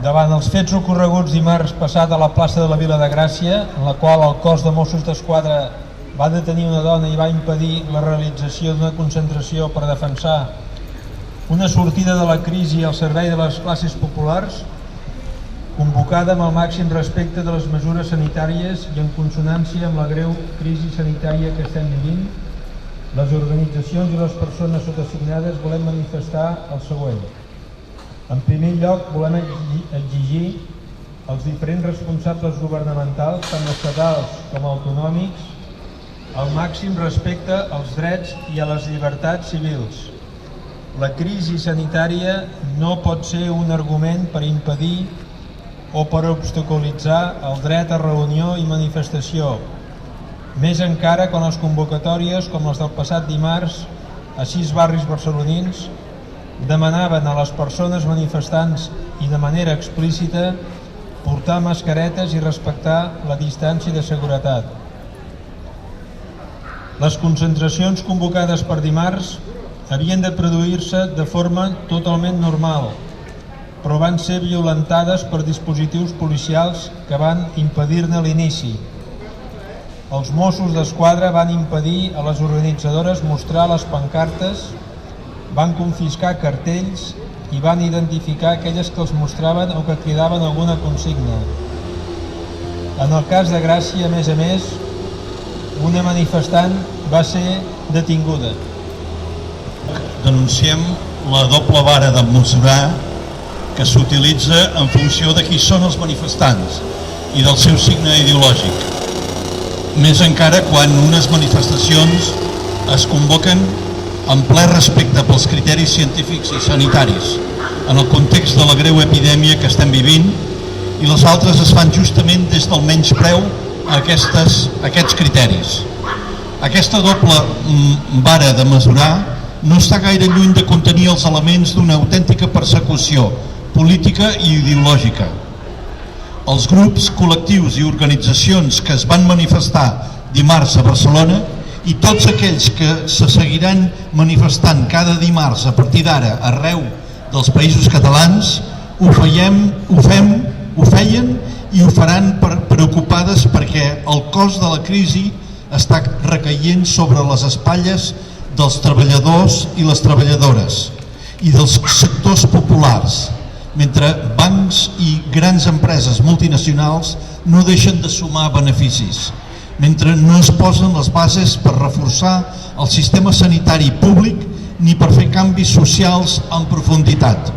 Davant els fets ocorreguts dimarts passat a la plaça de la Vila de Gràcia, en la qual el cos de Mossos d'Esquadra va detenir una dona i va impedir la realització d'una concentració per defensar una sortida de la crisi al servei de les classes populars, convocada amb el màxim respecte de les mesures sanitàries i en consonància amb la greu crisi sanitària que estem vivint, les organitzacions i les persones sotassignades volem manifestar el següent. En primer lloc, volem exigir als diferents responsables governamentals, tant estatals com autonòmics, el màxim respecte als drets i a les llibertats civils. La crisi sanitària no pot ser un argument per impedir o per obstaculitzar el dret a reunió i manifestació, més encara quan les convocatòries, com les del passat dimarts, a 6 barris barcelonins, demanaven a les persones manifestants i de manera explícita portar mascaretes i respectar la distància de seguretat. Les concentracions convocades per dimarts havien de produir-se de forma totalment normal, però van ser violentades per dispositius policials que van impedir-ne l'inici. Els Mossos d'Esquadra van impedir a les organitzadores mostrar les pancartes, van confiscar cartells i van identificar aquelles que els mostraven o que cridaven alguna consigna. En el cas de Gràcia, a més, una manifestant va ser detinguda. Denunciem la doble vara de mesurar que s'utilitza en funció de qui són els manifestants i del seu signe ideològic. Més encara quan unes manifestacions es convoquen en ple respecte pels criteris científics i sanitaris, en el context de la greu epidèmia que estem vivint, i les altres es fan justament des del menyspreu a aquests criteris. Aquesta doble vara de mesurar no està gaire lluny de contenir els elements d'una autèntica persecució política i ideològica. Els grups, col·lectius i organitzacions que es van manifestar dimarts a Barcelona i tots aquells que se seguiran manifestant cada dimarts a partir d'ara arreu dels països catalans ho feien i ho faran preocupades perquè el cost de la crisi està recaient sobre les espatlles dels treballadors i les treballadores i dels sectors populars, mentre bancs i grans empreses multinacionals no deixen de sumar beneficis, mentre no es posen les bases per reforçar el sistema sanitari públic ni per fer canvis socials en profunditat.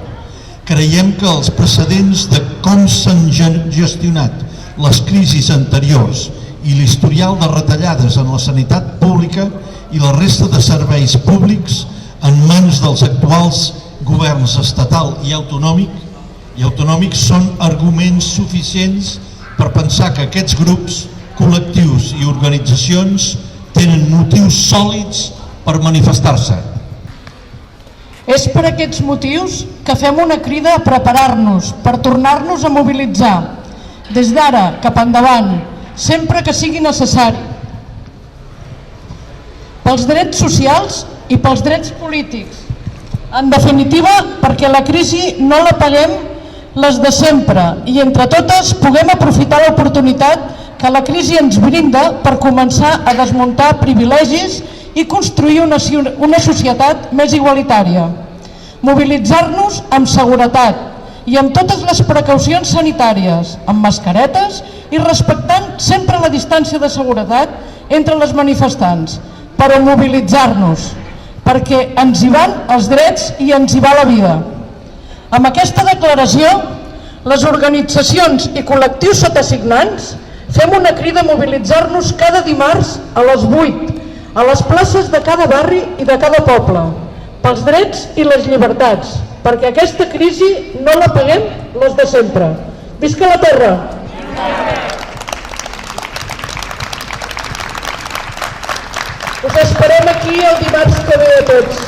Creiem que els precedents de com s'han gestionat les crisis anteriors i l'historial de retallades en la sanitat pública i la resta de serveis públics en mans dels actuals governs estatal i autonòmics són arguments suficients per pensar que aquests grups, col·lectius i organitzacions tenen motius sòlids per manifestar-se. És per aquests motius que fem una crida a preparar-nos per tornar-nos a mobilitzar des d'ara cap endavant, sempre que sigui necessari, pels drets socials i pels drets polítics. En definitiva, perquè la crisi no la paguem les de sempre i entre totes puguem aprofitar l'oportunitat que la crisi ens brinda per començar a desmuntar privilegis i construir una societat més igualitària. Mobilitzar-nos amb seguretat i amb totes les precaucions sanitàries, amb mascaretes i respectant sempre la distància de seguretat entre les manifestants, però mobilitzar-nos, perquè ens hi van els drets i ens hi va la vida. Amb aquesta declaració, les organitzacions i col·lectius sotassignants fem una crida a mobilitzar-nos cada dimarts a les 8, a les places de cada barri i de cada poble, pels drets i les llibertats, perquè aquesta crisi no la paguem les de sempre. Visca la terra! Us esperem aquí el dimarts que ve a tots.